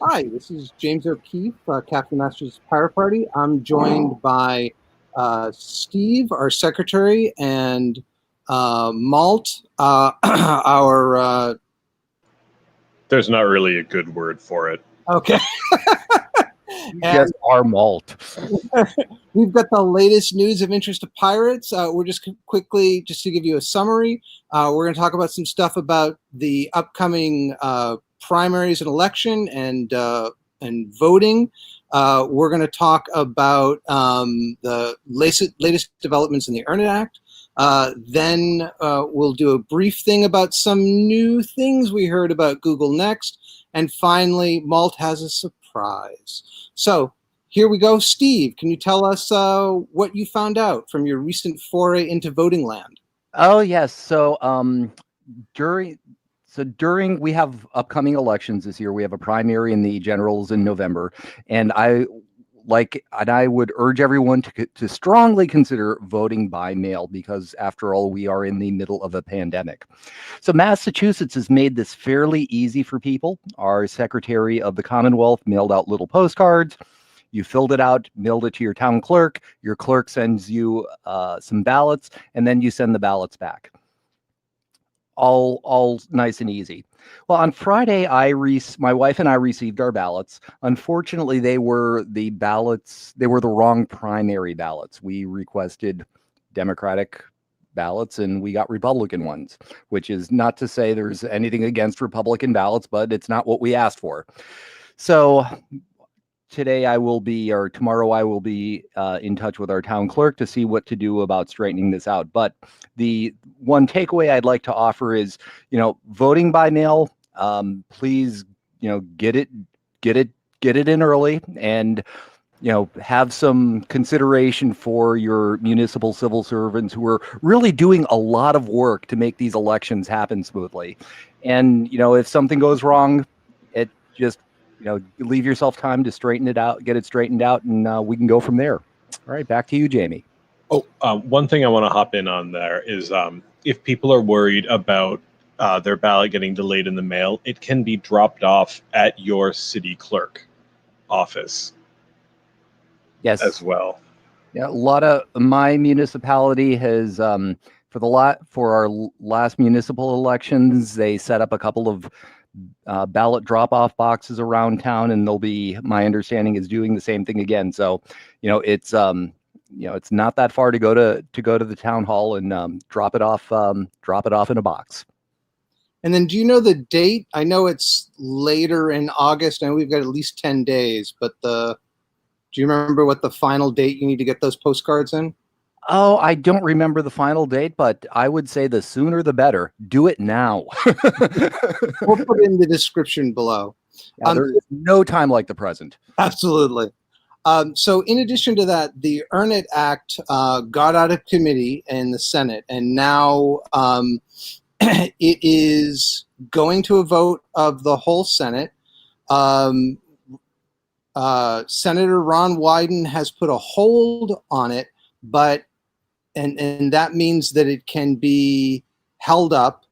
Hi, this is James O'Keefe, Captain Masters Pirate Party. I'm joined by Steve, our secretary, and Malt, our There's not really a good word for it. okay. Just And our malt. we've got the latest news of interest to pirates. We're just quickly, just to give you a summary, we're going to talk about some stuff about the upcoming primaries and election and voting. We're going to talk about the latest developments in the Earn It Act. Then we'll do a brief thing about some new things we heard about Google Next. And finally, Malt has a surprise. So here we go. Steve, can you tell us what you found out from your recent foray into voting land? Oh yes. During we have upcoming elections this year. We have a primary and the generals in November, and I would urge everyone to strongly consider voting by mail because, after all, we are in the middle of a pandemic. So Massachusetts has made this fairly easy for people. Our Secretary of the Commonwealth mailed out little postcards. You filled it out, mailed it to your town clerk. Your clerk sends you some ballots, and then you send the ballots back. All nice and easy. Well, on Friday, my wife and I received our ballots. Unfortunately, they were the wrong primary ballots. We requested Democratic ballots and we got Republican ones, which is not to say there's anything against Republican ballots, but it's not what we asked for. So tomorrow I will be in touch with our town clerk to see what to do about straightening this out. But the one takeaway I'd like to offer is, voting by mail, please, get it in early and, have some consideration for your municipal civil servants who are really doing a lot of work to make these elections happen smoothly. And, if something goes wrong, it just, leave yourself time to get it straightened out, and we can go from there. All right, back to you, Jamie. One thing I want to hop in on there is if people are worried about their ballot getting delayed in the mail, it can be dropped off at your city clerk office. Yes, as well. Yeah, a lot of my municipality has for our last municipal elections, they set up a couple of ballot drop-off boxes around town, and my understanding is doing the same thing again. So, it's not that far to go to the town hall and drop it off in a box. And then do you know the date? I know it's later in August. I know we've got at least 10 days, but do you remember what the final date you need to get those postcards in? Oh, I don't remember the final date, but I would say the sooner the better. Do it now. We'll put it in the description below. Yeah, there is no time like the present. Absolutely. So in addition to that, the Earn It Act got out of committee in the Senate, and now it is going to a vote of the whole Senate. Senator Ron Wyden has put a hold on it, but and that means that it can be held up.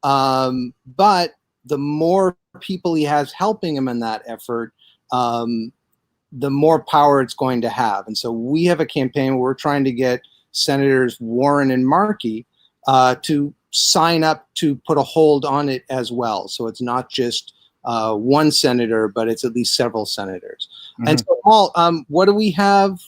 But the more people he has helping him in that effort, the more power it's going to have. And so we have a campaign where we're trying to get Senators Warren and Markey to sign up to put a hold on it as well. So it's not just one senator, but it's at leget several senators. Mm-hmm. And so, Paul, what do we have?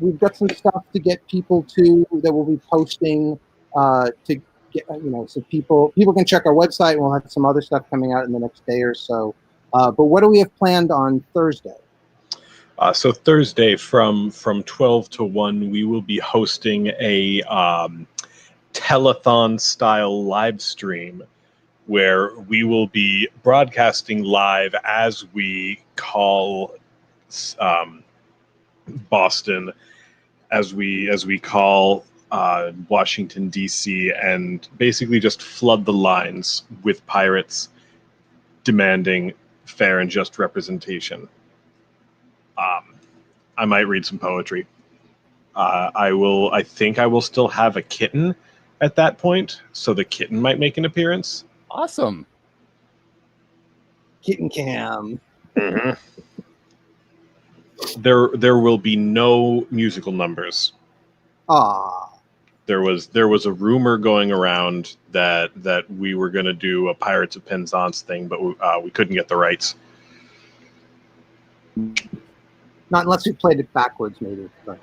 We've got some stuff to get people to that we'll be posting to get, so people can check our website. We'll have some other stuff coming out in the next day or so. But what do we have planned on Thursday? So Thursday from 12 to 1, we will be hosting a telethon style live stream where we will be broadcasting live as we call Boston, as we call Washington, D.C., and basically just flood the lines with pirates demanding fair and just representation. I might read some poetry. I think I will still have a kitten at that point, so the kitten might make an appearance. Awesome. Kitten Cam. Mhm. There will be no musical numbers. Ah, There was a rumor going around that we were going to do a Pirates of Penzance thing, but we couldn't get the rights. not unless we played it backwards, maybe. But,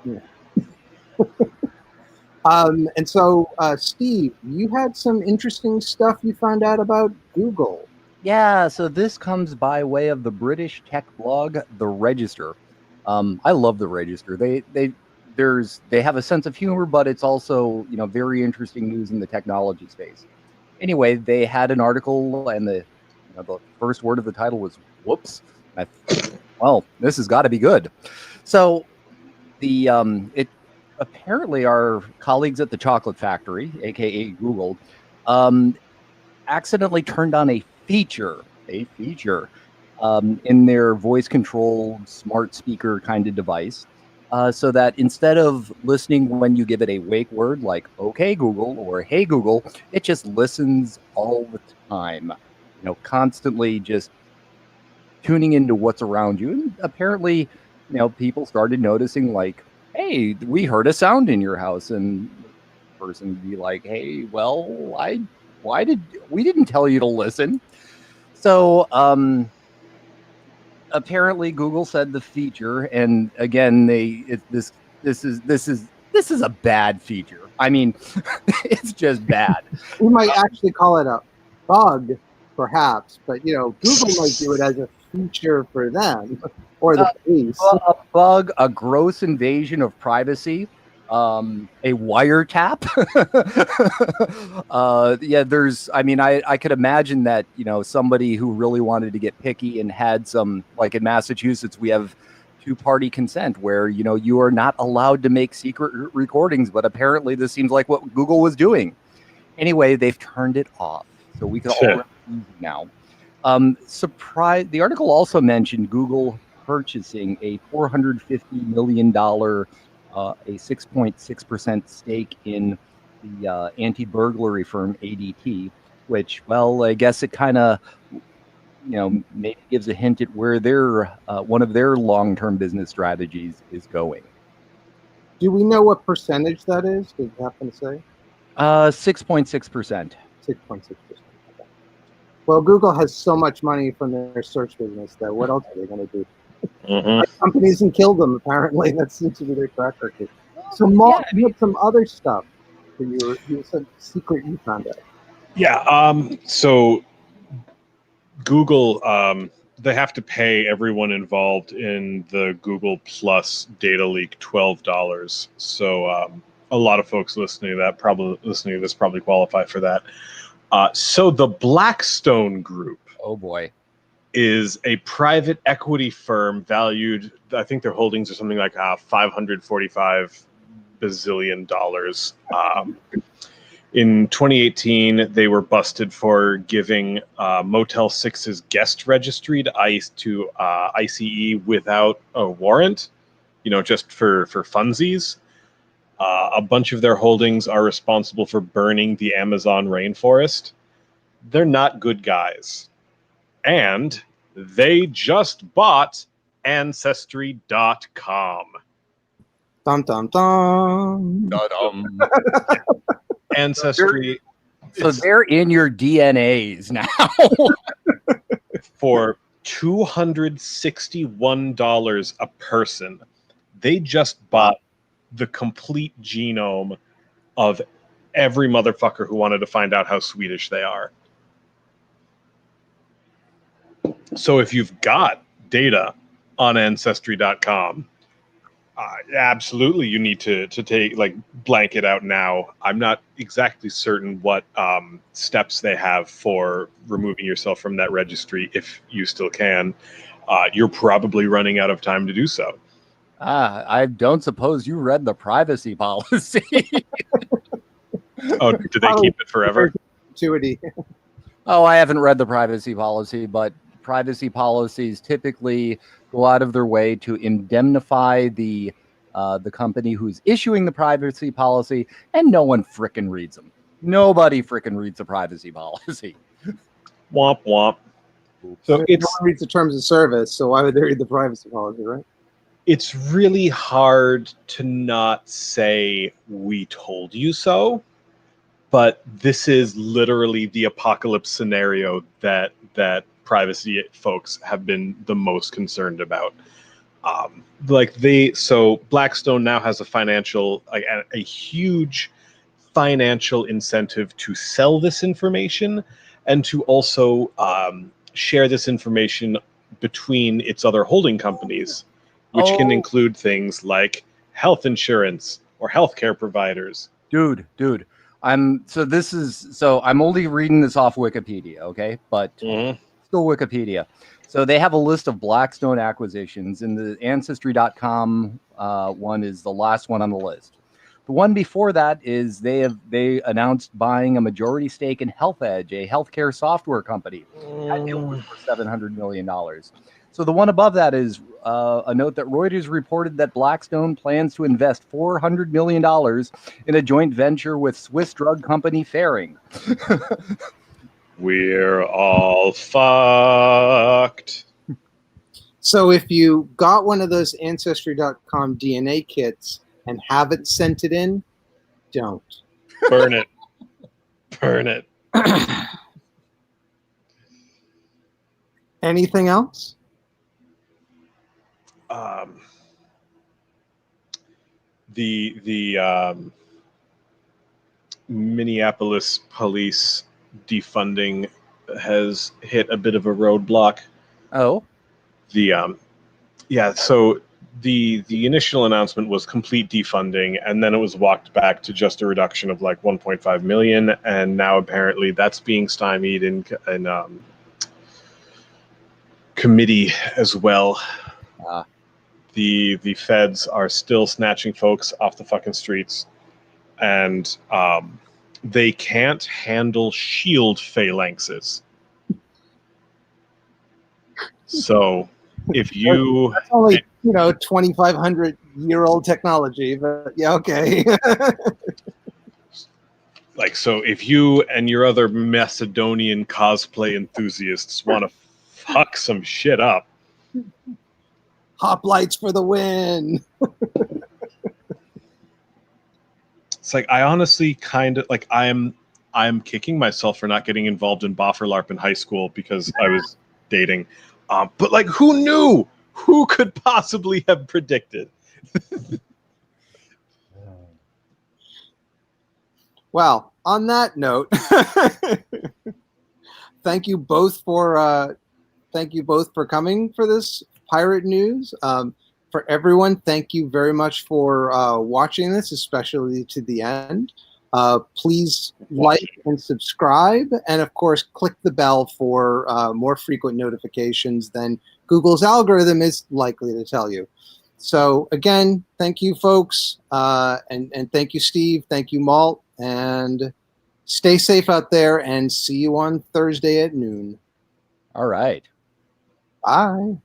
and so, Steve, you had some interesting stuff you found out about Google. Yeah, so this comes by way of the British tech blog, The Register. I love The Register. They have a sense of humor, but it's also very interesting news in the technology space. Anyway, they had an article, and the first word of the title was "whoops." Well, this has got to be good. So it apparently our colleagues at the Chocolate Factory, aka Google, accidentally turned on a feature in their voice controlled smart speaker kind of device, so that instead of listening when you give it a wake word like "Okay Google" or "Hey Google," it just listens all the time, constantly just tuning into what's around you. And apparently, people started noticing, like, "Hey, we heard a sound in your house," and the person would be like, "Hey, well, why did we didn't tell you to listen?" So apparently Google said the feature, and again, this is a bad feature. I mean, it's just bad. We might actually call it a bug, perhaps, but Google might do it as a feature for them or the police. A bug, a gross invasion of privacy, a wiretap. Yeah, I could imagine that, somebody who really wanted to get picky and had some, like in Massachusetts, we have two-party consent where, you are not allowed to make secret recordings, but apparently this seems like what Google was doing. Anyway, they've turned it off, so we can all now. The article also mentioned Google purchasing a $450 million, a 6.6% stake in the anti-burglary firm ADT, which, well, I guess it kind of, maybe gives a hint at where their one of their long-term business strategies is going. Do we know what percentage that is? Did you happen to say? 6.6%. 6.6%. Well, Google has so much money from their search business that what else are they going to do? Companies and kill them, apparently. That seems to be their track record. So, Malt, you had some other stuff that you said secret you found out. Yeah. So Google, they have to pay everyone involved in the Google Plus data leak $12. So a lot of folks listening to this probably qualify for that. So the Blackstone Group. Oh boy. Is a private equity firm valued, I think their holdings are something like $545 bazillion. In 2018, they were busted for giving Motel 6's guest registry to ICE without a warrant, just for funsies. A bunch of their holdings are responsible for burning the Amazon rainforest. They're not good guys. And they just bought Ancestry.com. Dum, dum, dum. Ancestry. So they're in your DNAs now. For $261 a person, they just bought the complete genome of every motherfucker who wanted to find out how Swedish they are. So if you've got data on Ancestry.com, absolutely you need to take, blank it out now. I'm not exactly certain what steps they have for removing yourself from that registry, if you still can. You're probably running out of time to do so. I don't suppose you read the privacy policy. Oh, do they keep it forever? Oh, I haven't read the privacy policy, but privacy policies typically go out of their way to indemnify the company who's issuing the privacy policy, and no one frickin' reads them. Nobody frickin' reads the privacy policy. Womp womp. So No one reads the terms of service, so why would they read the privacy policy, right? it's really hard to not say we told you so, but this is literally the apocalypse scenario that privacy folks have been the most concerned about. So Blackstone now has a huge financial incentive to sell this information and to also share this information between its other holding companies, which can include things like health insurance or healthcare providers. Dude. I'm only reading this off Wikipedia, okay? But still Wikipedia. So they have a list of Blackstone acquisitions, and the Ancestry.com one is the last one on the list. The one before that is they announced buying a majority stake in HealthEdge, a healthcare software company. That deal was for $700 million. So the one above that is a note that Reuters reported that Blackstone plans to invest $400 million in a joint venture with Swiss drug company Ferring. We're all fucked. So if you got one of those Ancestry.com DNA kits and haven't sent it in, don't. Burn it. Burn it. Anything else? The Minneapolis police defunding has hit a bit of a roadblock. Oh, So the initial announcement was complete defunding, and then it was walked back to just a reduction of like 1.5 million, and now apparently that's being stymied in committee as well. The feds are still snatching folks off the fucking streets, and they can't handle shield phalanxes. So if you That's only 2,500-year-old technology, but yeah, okay. So if you and your other Macedonian cosplay enthusiasts want to fuck some shit up, Hoplites for the win. it's like I honestly kind of like I'm kicking myself for not getting involved in Boffer LARP in high school because I was dating. But like, who knew? Who could possibly have predicted? Well, on that note, thank you both for coming for this pirate news. For everyone, thank you very much for watching this, especially to the end. Please like and subscribe, and of course, click the bell for more frequent notifications than Google's algorithm is likely to tell you. So again, thank you, folks, and thank you, Steve. Thank you, Malt, and stay safe out there. And see you on Thursday at noon. all right. Bye.